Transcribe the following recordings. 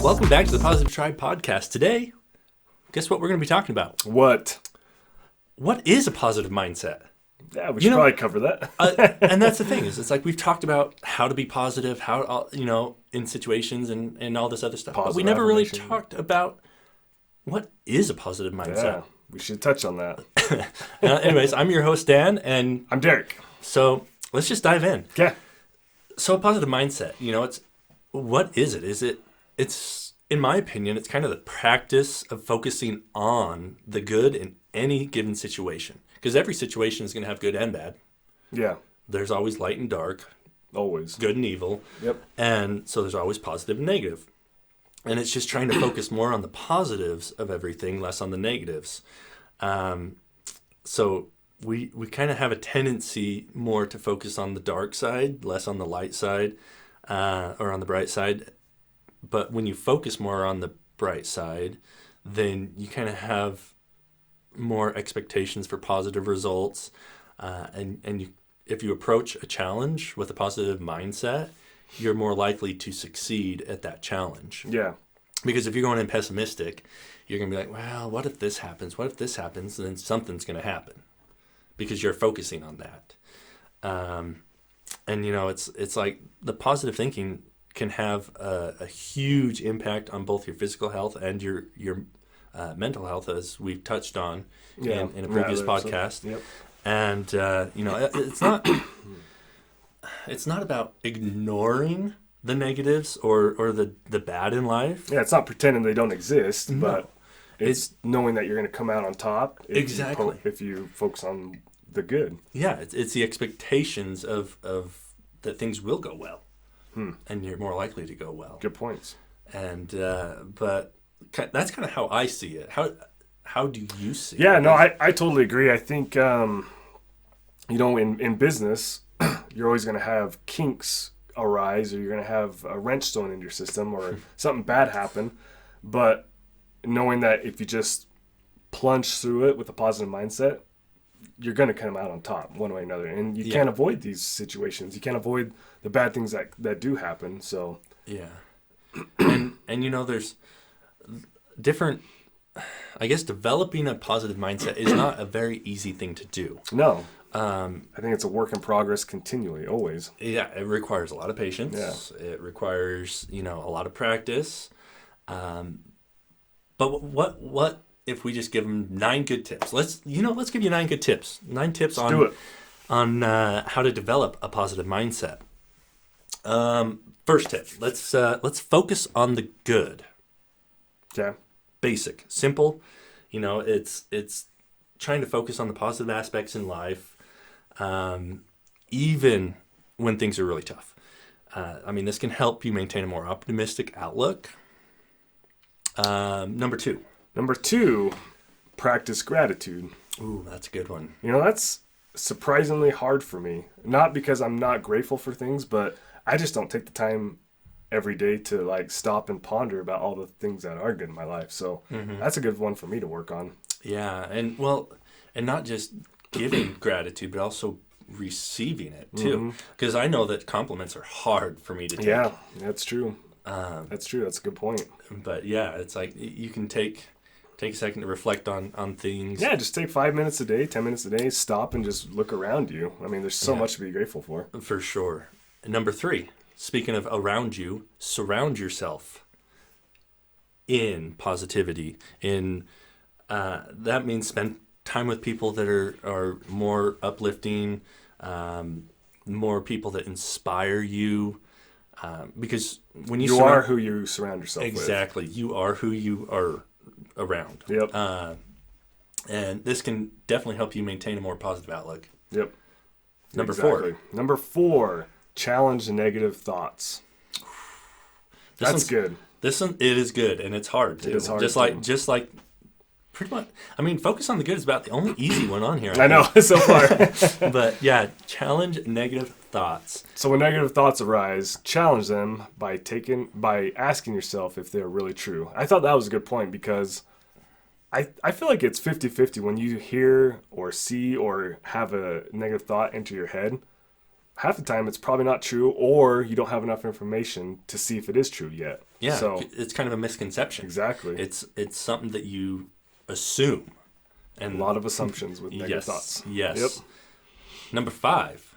Welcome back to the Positive Tribe podcast. Today, guess what we're going to be talking about? What? What is a positive mindset? Yeah, we should probably cover that. And that's the thing is, it's like we've talked about how to be positive, how, in situations and all this other stuff. But we never really talked about what is a positive mindset. Yeah, we should touch on that. Anyways, I'm your host, Dan, and I'm Derek. So let's just dive in. Yeah. So a positive mindset, what is it? It's, in my opinion, it's kind of the practice of focusing on the good in any given situation. Because every situation is going to have good and bad. Yeah. There's always light and dark. Always. Good and evil. Yep. And so there's always positive and negative. And it's just trying to focus more on the positives of everything, less on the negatives. So we kind of have a tendency more to focus on the dark side, less on the light side, or on the bright side. But when you focus more on the bright side, then you kind of have more expectations for positive results. If you approach a challenge with a positive mindset, you're more likely to succeed at that challenge. Yeah. Because if you're going in pessimistic, you're going to be like, well, what if this happens? What if this happens? And then something's going to happen because you're focusing on that. It's like the positive thinking can have a huge impact on both your physical health and your mental health, as we've touched on in a previous podcast. Yep. And it's not about ignoring the negatives or the bad in life. Yeah, it's not pretending they don't exist, but it's knowing that you're going to come out on top. If you focus on the good. Yeah, it's the expectations of that things will go well, and you're more likely to go well. Good points. And but that's kind of how I see it. How do you see it? Yeah, no, I totally agree. I think in business, you're always going to have kinks arise, or you're going to have a wrench thrown into your system, or something bad happen. But knowing that if you just plunge through it with a positive mindset, you're going to come out on top one way or another. And you can't avoid these situations. You can't avoid the bad things that do happen. So yeah, and there's different. I guess developing a positive mindset is not a very easy thing to do. No. I think it's a work in progress continually, always. Yeah, it requires a lot of patience. Yeah. It requires, a lot of practice. But what if we just give them 9 good tips? Let's give you 9 good tips. 9 tips on how to develop a positive mindset. First tip, let's focus on the good. Yeah. Basic, simple. It's trying to focus on the positive aspects in life, even when things are really tough. This can help you maintain a more optimistic outlook. Number 2, practice gratitude. Ooh, that's a good one. That's surprisingly hard for me. Not because I'm not grateful for things, but I just don't take the time every day to stop and ponder about all the things that are good in my life. So that's a good one for me to work on. Yeah, and not just giving gratitude, but also receiving it too. Because I know that compliments are hard for me to take. Yeah, that's true. That's true. That's a good point. But yeah, it's like you can take a second to reflect on things. Yeah, just take 5 minutes a day, 10 minutes a day, stop and just look around you. There's so much to be grateful for. For sure. And number 3, speaking of around you, surround yourself in positivity. That means spend time with people that are more uplifting, more people that inspire you. Because when you are who you surround yourself with. Exactly. You are who you are around. Yep. And this can definitely help you maintain a more positive outlook. Yep. Number 4. Number 4, challenge negative thoughts. That's good. This one, it is good, and it's hard too. It is hard just like pretty much. Focus on the good is about the only easy one on here. I know, so far. But yeah, challenge negative thoughts. So when negative thoughts arise, challenge them by asking yourself if they're really true. I thought that was a good point because I feel like it's 50-50 when you hear or see or have a negative thought enter your head. half the time it's probably not true, or you don't have enough information to see if it is true yet. Yeah, So it's kind of a misconception. exactly, It's something that you assume. a And lot of assumptions with negative yes, thoughts. yes. Yep. Number 5,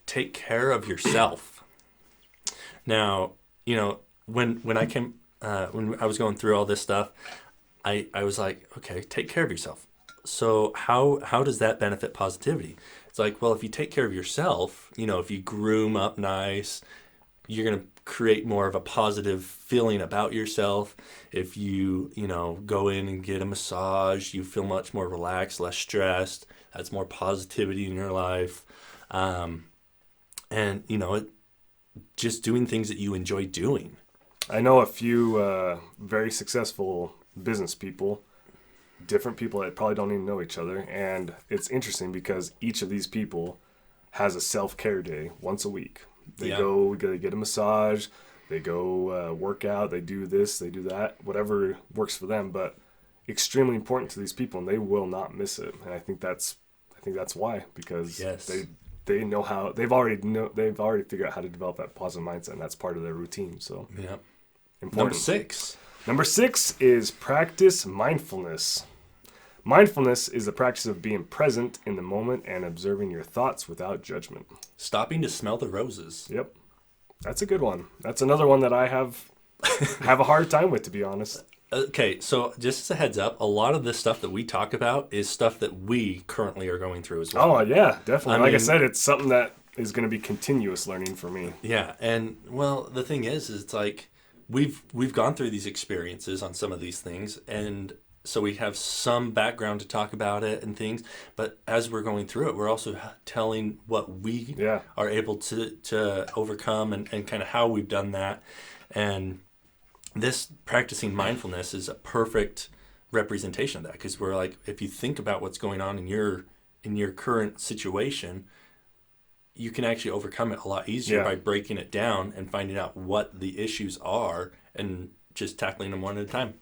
take care of yourself. Now, when I came when I was going through all this stuff, I was like, okay, take care of yourself. So how does that benefit positivity? It's like, well, if you take care of yourself, if you groom up nice, you're going to create more of a positive feeling about yourself. If you, go in and get a massage, you feel much more relaxed, less stressed. That's more positivity in your life. And, just doing things that you enjoy doing. I know a few very successful business people, different people that probably don't even know each other. And it's interesting because each of these people has a self-care day once a week. They go get a massage, they go work out, they do this, they do that, whatever works for them. But extremely important to these people, and they will not miss it. And I think that's why, because Yes. they know how, they've already figured out how to develop that positive mindset, and that's part of their routine. So Yeah. important. Number 6. 6 is practice mindfulness. Mindfulness is the practice of being present in the moment and observing your thoughts without judgment. Stopping to smell the roses. Yep. That's a good one. That's another one that I have a hard time with, to be honest. Okay, so just as a heads up, a lot of this stuff that we talk about is stuff that we currently are going through as well. Oh, yeah, definitely. I said, it's something that is going to be continuous learning for me. Yeah, and well, the thing is it's like we've gone through these experiences on some of these things, and so we have some background to talk about it and things, but as we're going through it, we're also telling what we are able to overcome and kind of how we've done that. And this practicing mindfulness is a perfect representation of that, because we're like, if you think about what's going on in your current situation, you can actually overcome it a lot easier by breaking it down and finding out what the issues are and just tackling them one at a time.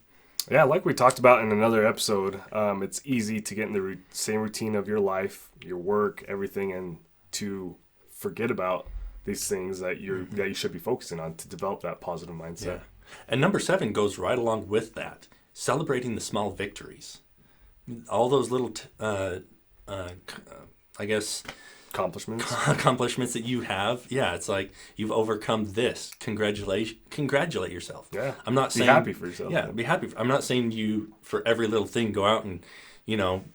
Yeah, like we talked about in another episode, it's easy to get in the same routine of your life, your work, everything, and to forget about these things that you should be focusing on to develop that positive mindset. Yeah. And number 7 goes right along with that, celebrating the small victories. All those little, I guess, accomplishments that you have. Yeah, it's like you've overcome this. Congratulate yourself. Yeah. I'm not saying be happy for yourself. Yeah, be happy. I'm not saying you for every little thing go out and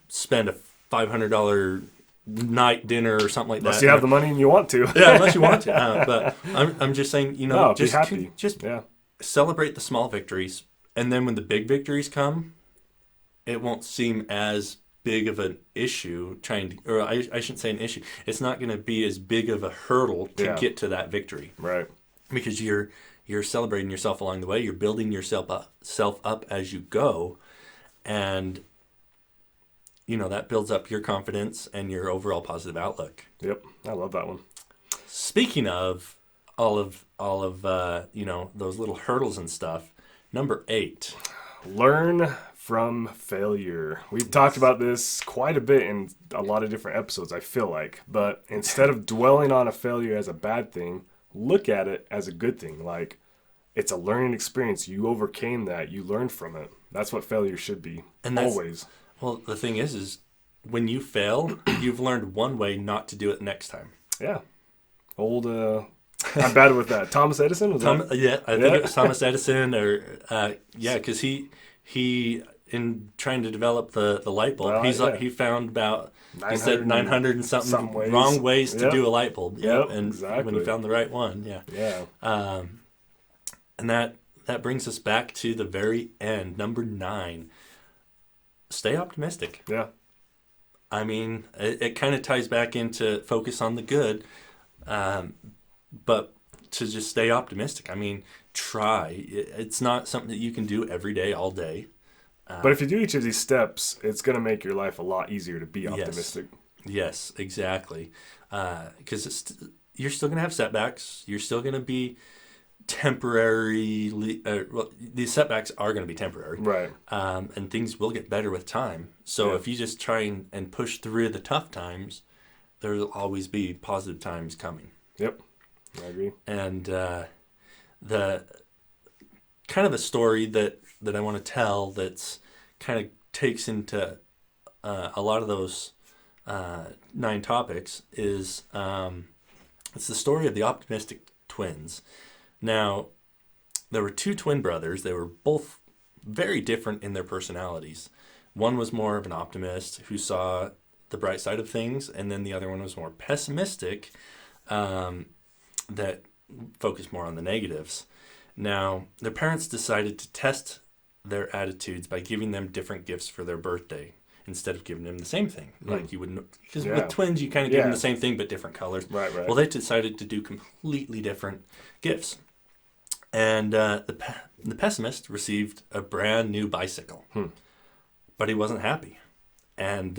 spend a $500 night dinner or something like that. Unless you have the money and you want to. Yeah, unless you want to. But I'm just saying, just be happy. Just celebrate the small victories, and then when the big victories come, it won't seem as big of an issue I shouldn't say an issue. It's not going to be as big of a hurdle to get to that victory. Right. Because you're celebrating yourself along the way. You're building yourself up as you go, and that builds up your confidence and your overall positive outlook. Yep, I love that one. Speaking of all of those little hurdles and stuff, number 8. Learn from failure. We've talked about this quite a bit in a lot of different episodes, I feel like. But instead of dwelling on a failure as a bad thing, look at it as a good thing. Like, it's a learning experience. You overcame that. You learned from it. That's what failure should be. And always. Well, the thing is when you fail, you've learned one way not to do it next time. Yeah. I'm bad with that. Thomas Edison? I think it was Thomas Edison, or because he in trying to develop the light bulb, he found about 900 and something ways. wrong ways to do a light bulb. Yep, and exactly. when he found the right one, and that brings us back to the very end, number 9. Stay optimistic. Yeah. I mean, it kind of ties back into focus on the good, but to just stay optimistic. I mean, try. It's not something that you can do every day, all day. But if you do each of these steps, it's going to make your life a lot easier to be optimistic. Yes, exactly. Because you're still going to have setbacks. You're still going to be temporarily... these setbacks are going to be temporary. Right. And things will get better with time. So if you just try and push through the tough times, there'll always be positive times coming. Yep, I agree. And the kind of a story that I want to tell that's kind of takes into a lot of those 9 topics is it's the story of the optimistic twins. Now, there were 2 twin brothers. They were both very different in their personalities. One was more of an optimist who saw the bright side of things, and then the other one was more pessimistic, that focused more on the negatives. Now, their parents decided to test their attitudes by giving them different gifts for their birthday instead of giving them the same thing. Like you would, because with twins, you kind of give them the same thing but different colors. Right. Well, they decided to do completely different gifts. And the pessimist received a brand new bicycle, but he wasn't happy. And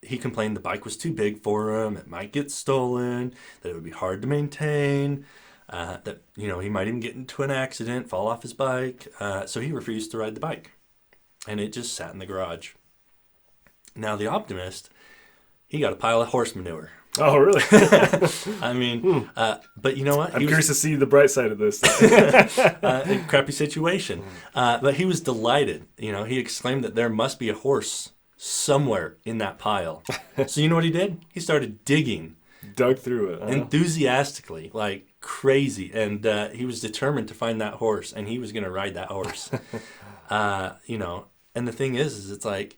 he complained the bike was too big for him, it might get stolen, that it would be hard to maintain, that he might even get into an accident, fall off his bike. So he refused to ride the bike, and it just sat in the garage. Now the optimist, he got a pile of horse manure. Oh, really? I mean, but you know what? I'm curious to see the bright side of this. A crappy situation. But he was delighted. He exclaimed that there must be a horse somewhere in that pile. So you know what he did? He started digging. Dug through it. Enthusiastically, like crazy. And he was determined to find that horse, and he was going to ride that horse. And the thing is it's like,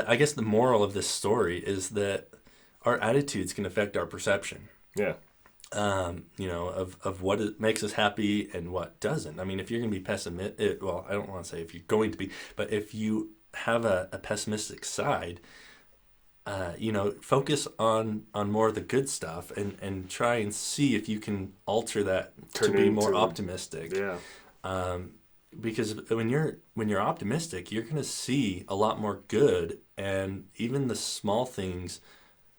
I guess the moral of this story is that our attitudes can affect our perception. Yeah. Of what makes us happy and what doesn't. I mean, if you're going to be pessimistic, well, I don't want to say if you're going to be, but if you have a pessimistic side, focus on more of the good stuff and try and see if you can alter that to be more optimistic. Yeah. Because when you're optimistic, you're going to see a lot more good, and even the small things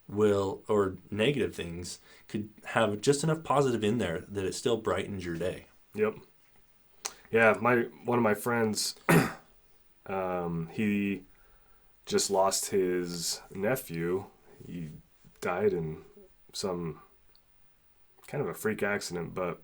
or negative things could have just enough positive in there that it still brightens your day. Yep. Yeah, one of my friends, he just lost his nephew. He died in some kind of a freak accident, but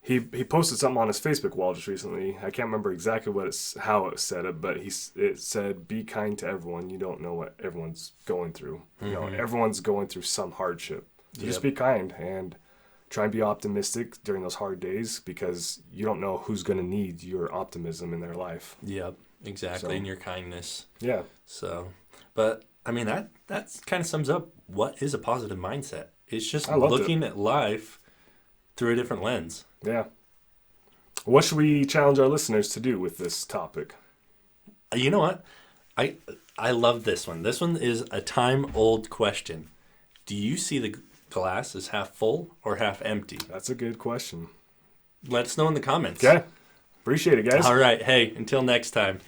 he posted something on his Facebook wall just recently. I can't remember exactly how it said it, but it said, "Be kind to everyone. You don't know what everyone's going through. Mm-hmm. Everyone's going through some hardship. So just be kind and try and be optimistic during those hard days, because you don't know who's going to need your optimism in their life." Yep, exactly, and your kindness. Yeah. So, but I mean that kind of sums up what is a positive mindset. It's just looking at life through a different lens. Yeah. What should we challenge our listeners to do with this topic? You know what? I love this one. This one is a time-old question. Do you see the glass as half full or half empty? That's a good question. Let us know in the comments. Okay. Appreciate it, guys. All right. Hey, until next time.